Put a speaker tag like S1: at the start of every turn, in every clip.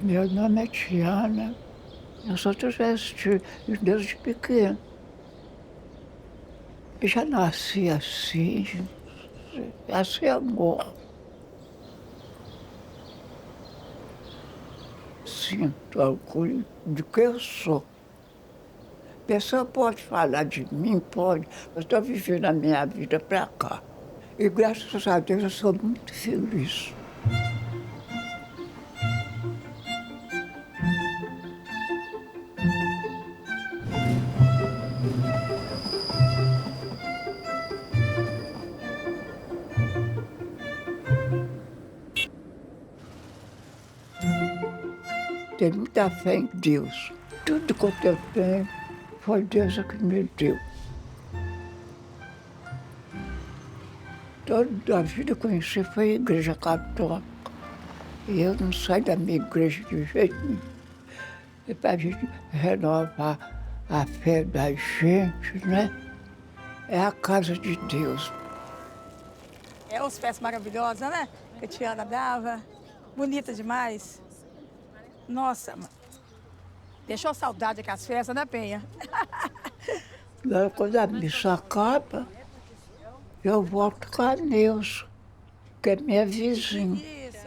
S1: Meu nome é Tiana. Eu só tivesse desde pequeno. Eu já nasci assim, assim amor. Sinto orgulho do que eu sou. A pessoa pode falar de mim, pode, eu estou vivendo a minha vida para cá. E graças a Deus eu sou muito feliz. Tenho muita fé em Deus. Tudo quanto eu tenho foi Deus que me deu. Toda a vida que eu conheci foi a igreja católica. E eu não saio da minha igreja de jeito nenhum. É para a gente renovar a fé da gente, né? É a casa de Deus.
S2: É as festas maravilhosas, né? Que a Tiana dava. Bonita demais. Nossa, deixou saudade com as festas, né, Penha?
S1: Agora, quando a missa acaba, eu volto com a Neuza, que é minha vizinha.
S2: Isso.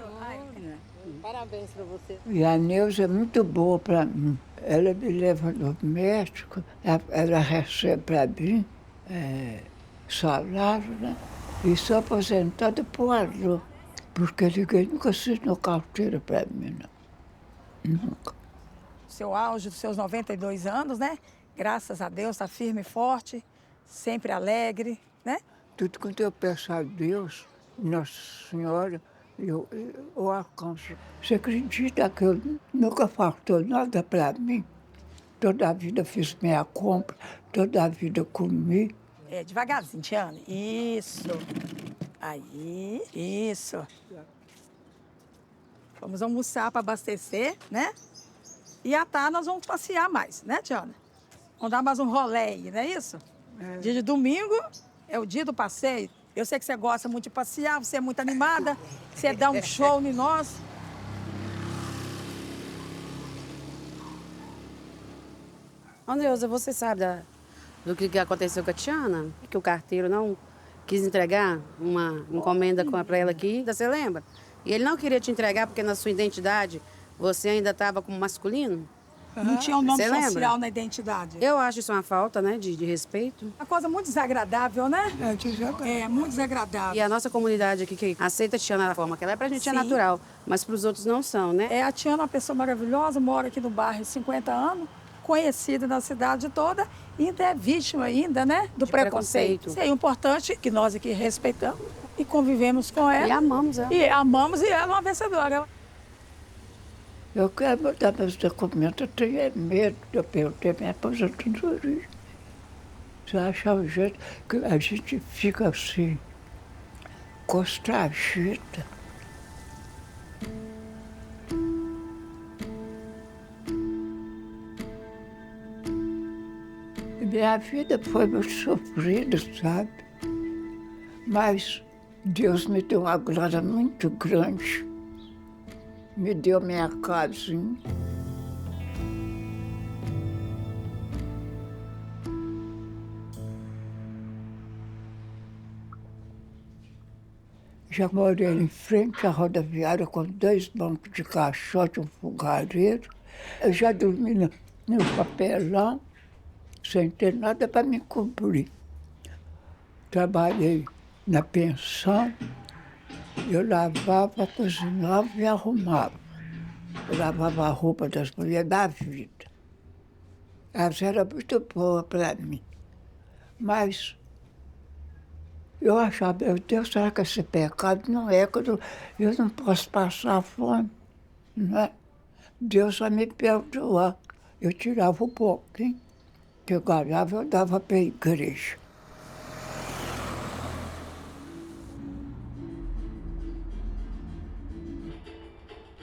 S3: Parabéns para você.
S1: E a Neuza é muito boa para mim. Ela me leva no médico, ela recebe para mim salário, né? E sou aposentada por azul, porque ninguém nunca assinou carteira para mim, não. Nunca.
S2: Seu auge dos seus 92 anos, né? Graças a Deus, está firme e forte, sempre alegre, né?
S1: Tudo quanto eu peço a Deus, Nossa Senhora, eu alcanço. Você acredita que eu nunca faltou nada para mim? Toda a vida fiz minha compra, toda a vida comi.
S2: É, devagarzinho, Tiana. Isso. Aí, isso. Vamos almoçar para abastecer, né? E à tarde nós vamos passear mais, né, Tiana? Vamos dar mais um rolê aí, não é isso? Dia de domingo é o dia do passeio. Eu sei que você gosta muito de passear, você é muito animada, você dá um show em nós.
S3: Ô, Neuza, você sabe do que aconteceu com a Tiana? Que o carteiro não quis entregar uma encomenda para ela aqui, você lembra? E ele não queria te entregar porque na sua identidade você ainda estava como masculino?
S2: Não tinha o nome
S3: Você lembra?
S2: social na identidade.
S3: Eu acho isso uma falta, né, de respeito.
S2: Uma coisa muito desagradável, né? É, muito desagradável.
S3: E a nossa comunidade aqui que aceita a Tiana da forma que ela é, pra gente é
S2: Sim.
S3: natural, mas pros outros não são, né?
S2: É, a Tiana é uma pessoa maravilhosa, mora aqui no bairro há 50 anos, conhecida na cidade toda, e ainda é vítima ainda, né, do
S3: De
S2: preconceito.
S3: preconceito.
S2: É importante que nós aqui respeitamos e convivemos com ela.
S3: E amamos ela.
S2: E amamos, e ela é uma vencedora.
S1: Eu quero botar meus documentos, eu tenho medo de eu perder minha aposentadoria. Você acha o jeito que a gente fica assim, constrangida. Minha vida foi muito sofrida, sabe? Mas Deus me deu uma glória muito grande. Me deu minha casinha. Já morei em frente à rodoviária com 2 bancos de caixote, um fogareiro. Eu já dormi no papelão, sem ter nada para me cobrir. Trabalhei na pensão, eu lavava, cozinhava e arrumava. Eu lavava a roupa das mulheres da vida. Elas eram muito boas para mim. Mas eu achava, meu Deus, será que esse pecado não é que eu não posso passar fome? Não é? Deus vai me perdoar. Eu tirava um pouquinho que eu ganhava, eu dava para a igreja.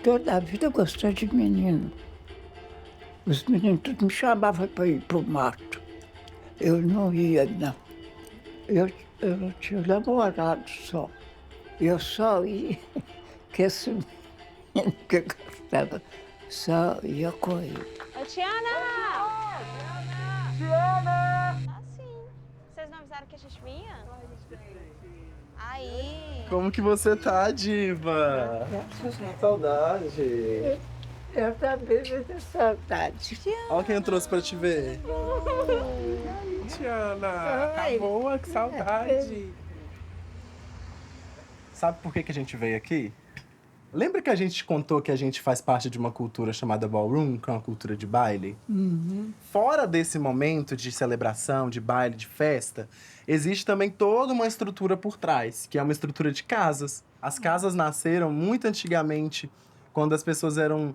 S1: Toda a vida eu gostei de menino. Os meninos tudo me chamavam para ir para o mato. Eu não ia, não. Eu não tinha namorado só. Eu só ia que esse menino que eu gostava só ia correr.
S4: Ô, Tiana! Tiana! Ah, sim. Vocês não avisaram que a gente vinha? Aí.
S5: Como que você tá, diva? Saudade.
S1: Eu também tenho saudade.
S5: Olha quem eu trouxe pra te ver.
S6: Tiana, tá boa, que saudade.
S5: Sabe por que que a gente veio aqui? Lembra que a gente contou que a gente faz parte de uma cultura chamada ballroom, que é uma cultura de baile? Fora desse momento de celebração, de baile, de festa, existe também toda uma estrutura por trás, que é uma estrutura de casas. As casas nasceram muito antigamente, quando as pessoas eram...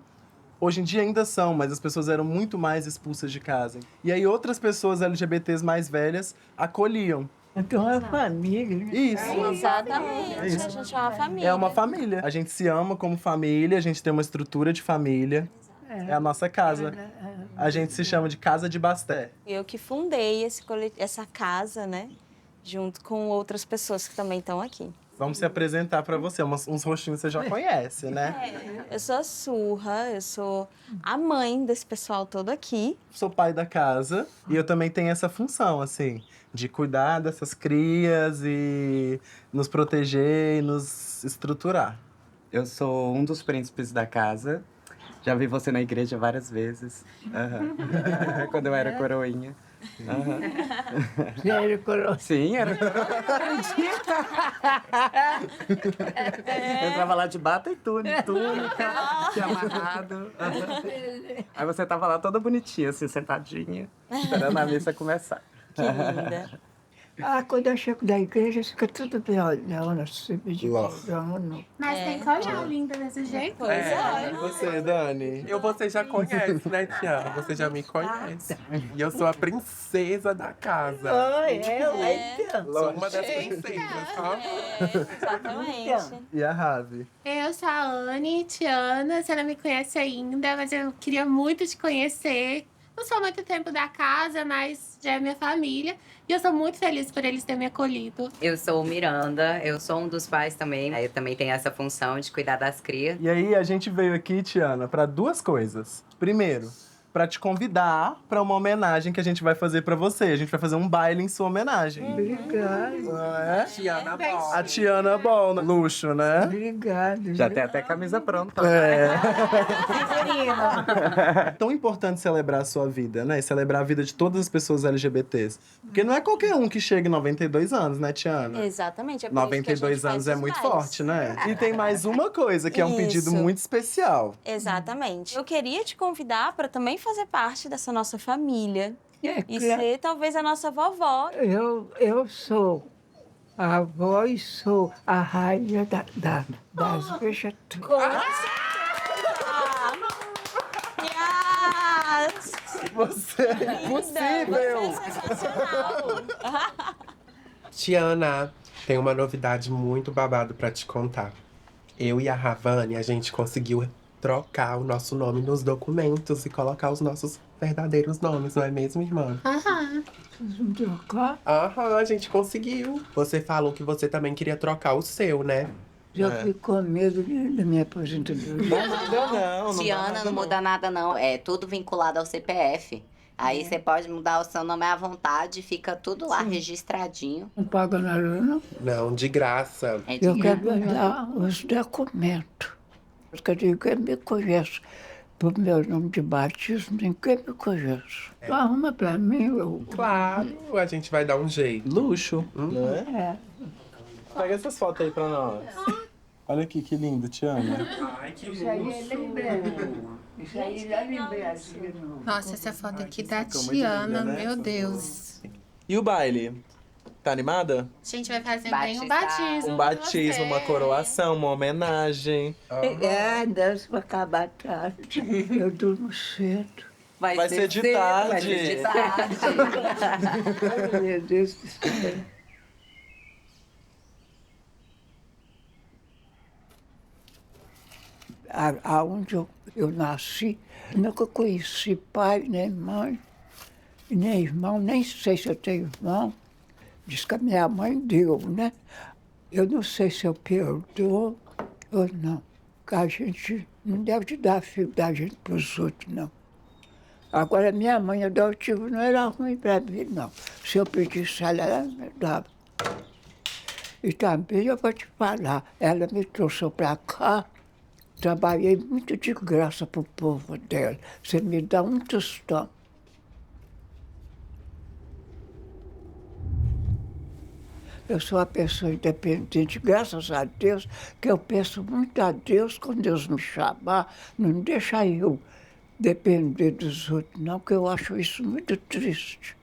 S5: Hoje em dia ainda são, mas as pessoas eram muito mais expulsas de casa. E aí outras pessoas LGBTs mais velhas acolhiam.
S1: Então é família.
S5: Isso.
S4: Exatamente.
S5: Isso.
S4: A gente é uma família.
S5: É uma família. A gente se ama como família, a gente tem uma estrutura de família. É a nossa casa. A gente se chama de Casa de Basté.
S4: Eu que fundei essa casa, né? Junto com outras pessoas que também estão aqui.
S5: Vamos se apresentar pra você. Uns rostinhos você já conhece, né?
S4: Eu sou a Surra, eu sou a mãe desse pessoal todo aqui.
S5: Sou pai da casa e eu também tenho essa função, assim, de cuidar dessas crias e nos proteger e nos estruturar.
S7: Eu sou um dos príncipes da casa. Já vi você na igreja várias vezes. Aham. Quando eu era coroinha. Aham.
S1: Sério, coroa.
S7: Sim, era. Eu entrava lá de bata e túnica, que amarrado. Aham. Aí você tava lá toda bonitinha, assim, sentadinha, esperando a missa começar.
S4: Que linda.
S1: Quando eu chego da igreja, fica tudo bem olhando, assim, de
S5: Nossa.
S1: olhando.
S8: Mas tem coisa linda desse jeito.
S4: Pois é.
S5: E você, Dani?
S6: Você já conhece, né, Tiana? Você já me conhece. E eu sou a princesa da casa. Sou uma das princesas, ó.
S4: Exatamente.
S5: E a Ravi?
S8: Eu sou a Anne, Tiana, você não me conhece ainda, mas eu queria muito te conhecer. Não sou há muito tempo da casa, mas já é minha família. E eu sou muito feliz por eles terem me acolhido.
S9: Eu sou Miranda, eu sou um dos pais também. Eu também tenho essa função de cuidar das crias.
S5: E aí, a gente veio aqui, Tiana, para duas coisas. Primeiro, para te convidar para uma homenagem que a gente vai fazer para você. A gente vai fazer um baile em sua homenagem.
S1: Obrigado,
S5: Não é?
S6: Tiana Ball.
S5: A Tiana Ball, né? Luxo, né?
S1: obrigado.
S7: Já tem até camisa pronta.
S5: É tão importante celebrar a sua vida, né? E celebrar a vida de todas as pessoas LGBTs. Porque não é qualquer um que chega em 92 anos, né, Tiana?
S4: Exatamente. É por isso que a gente
S5: 92
S4: faz
S5: anos é
S4: os
S5: muito
S4: bailes.
S5: forte, né? E tem mais uma coisa, que é um pedido
S4: Isso.
S5: muito especial.
S4: Exatamente. Eu queria te convidar para também fazer parte dessa nossa família.
S1: É
S4: E
S1: claro.
S4: ser talvez a nossa vovó.
S1: Eu sou a avó e sou a rainha das vegetais.
S4: Yes!
S5: Você é
S4: Linda,
S5: impossível!
S4: você é sensacional.
S6: Tiana, tem uma novidade muito babado pra te contar. Eu e a Ravani, a gente conseguiu trocar o nosso nome nos documentos e colocar os nossos verdadeiros nomes, não é mesmo, irmã?
S8: Aham.
S1: Vocês vão trocar?
S6: Aham, a gente conseguiu. Você falou que você também queria trocar o seu, né?
S1: Já fico com medo da minha aposentadoria.
S5: Não,
S9: Tiana não muda nada, não. É tudo vinculado ao CPF. Aí você pode mudar o seu nome à vontade, fica tudo lá registradinho.
S1: Não paga nada, não?
S6: Não, de graça.
S9: É
S1: Eu
S9: de-
S1: quero mandar os documentos. Porque ninguém me conhece. Por meu nome de batismo, ninguém me conhece. Então, arruma pra mim.
S6: Claro, a gente vai dar um jeito.
S5: Luxo, não é?
S1: É.
S5: Pega essas fotos aí pra nós. Olha aqui, que lindo, Tiana.
S6: Ai, que
S1: Isso aí é lembrança. Isso aí é lembrança.
S8: Nossa, essa foto aqui da
S5: Ficou muito
S8: Tiana,
S5: linda, né?
S8: meu Deus.
S5: E o baile? Tá animada?
S8: A gente vai fazer bem um
S9: Batizar.
S8: batismo.
S5: Um
S8: com
S5: batismo,
S8: você.
S5: uma coroação, uma homenagem.
S1: É, dança pra acabar tarde. Eu durmo cedo.
S5: Vai ser de tarde.
S9: Vai ser de tarde.
S1: Ai, meu Deus do céu. Aonde eu nasci, nunca conheci pai, nem mãe, nem irmão, nem sei se eu tenho irmão. Diz que a minha mãe deu, né? Eu não sei se eu perdoo ou não. Que a gente Não deve dar filho da gente para os outros, não. Agora, minha mãe adotiva não era ruim para mim, não. Se eu pedisse ela me dava. E também eu vou te falar, ela me trouxe para cá, trabalhei muito de graça para o povo dela. Você me dá um tostão. Eu sou uma pessoa independente, graças a Deus, que eu peço muito a Deus, quando Deus me chamar, não deixa eu depender dos outros, não, que eu acho isso muito triste.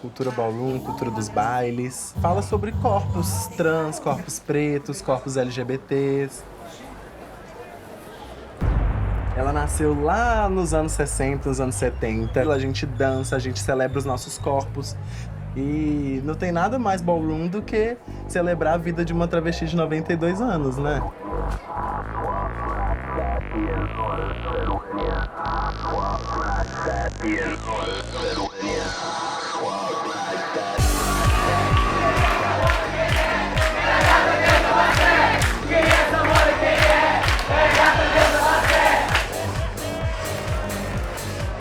S5: Cultura ballroom, cultura dos bailes. Fala sobre corpos trans, corpos pretos, corpos LGBTs. Ela nasceu lá nos anos 60, nos anos 70. A gente dança, a gente celebra os nossos corpos. E não tem nada mais ballroom do que celebrar a vida de uma travesti de 92 anos, né?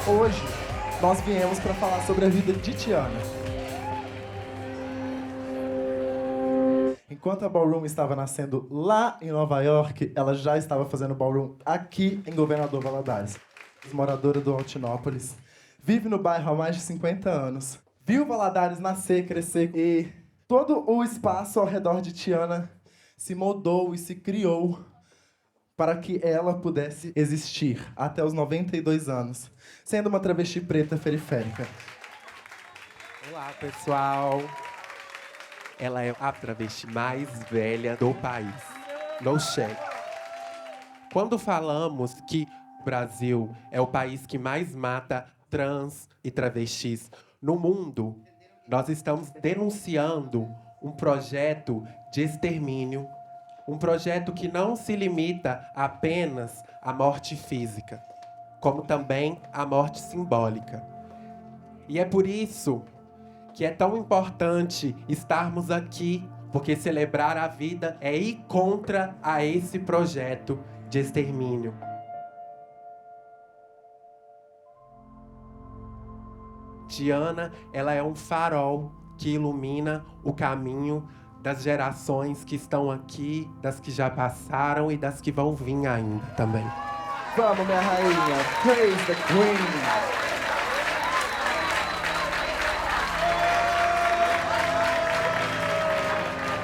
S5: Hoje, nós viemos para falar sobre a vida de Tiana. Enquanto a ballroom estava nascendo lá em Nova York, ela já estava fazendo ballroom aqui em Governador Valadares. Moradora do Altinópolis, vive no bairro há mais de 50 anos. Viu Valadares nascer, crescer e todo o espaço ao redor de Tiana se moldou e se criou para que ela pudesse existir até os 92 anos, sendo uma travesti preta periférica.
S6: Olá, pessoal. Ela é a travesti mais velha do país. No shame. Quando falamos que o Brasil é o país que mais mata trans e travestis no mundo, nós estamos denunciando um projeto de extermínio, um projeto que não se limita apenas à morte física, como também à morte simbólica. E é por isso que é tão importante estarmos aqui, porque celebrar a vida é ir contra a esse projeto de extermínio. Tiana, ela é um farol que ilumina o caminho das gerações que estão aqui, das que já passaram e das que vão vir ainda também.
S5: Vamos, minha rainha! Praise the Queen!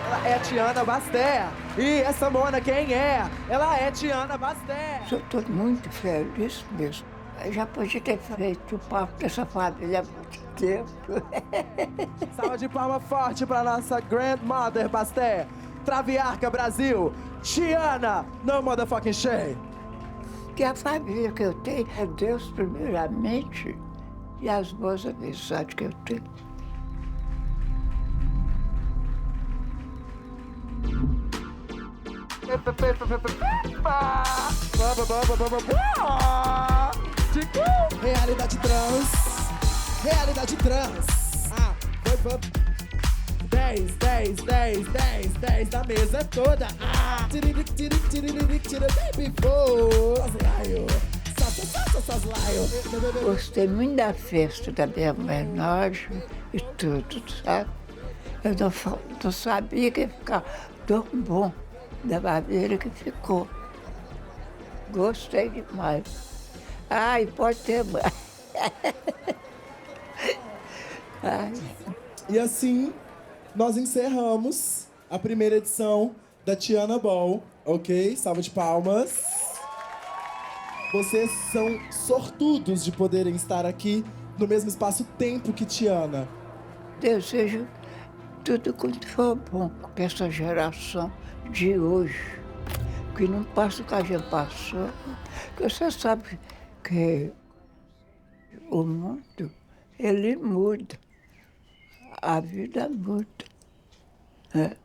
S5: Ela é Tiana Basté. E essa mona quem é? Ela é Tiana Basté.
S1: Eu estou muito feliz mesmo. Eu já podia ter feito parte dessa família há muito tempo.
S5: Salva de palma forte para nossa grandmother Basté. Traviarca Brasil. Tiana, no motherfucking shame.
S1: Que a família que eu tenho é Deus primeiramente e as boas amizades que eu tenho.
S5: Realidade trans. Realidade trans. Ah, foi. 10, 10, 10, 10, 10 da mesa toda. Ah, tiriric, tiriric, tiriric, tiriric, laio.
S1: Gostei muito da festa da minha homenagem e tudo, sabe? Eu não sabia que ia ficar tão bom da maneira que ficou. Gostei demais. Ai, pode ter mais. Ai.
S5: E assim, nós encerramos a primeira edição da Tiana Ball, ok? Salva de palmas. Vocês são sortudos de poderem estar aqui no mesmo espaço-tempo que Tiana.
S1: Desejo tudo quanto for bom para essa geração de hoje. que não passa o que a gente passou. Porque você sabe que o mundo, ele muda. A vida muda. Né?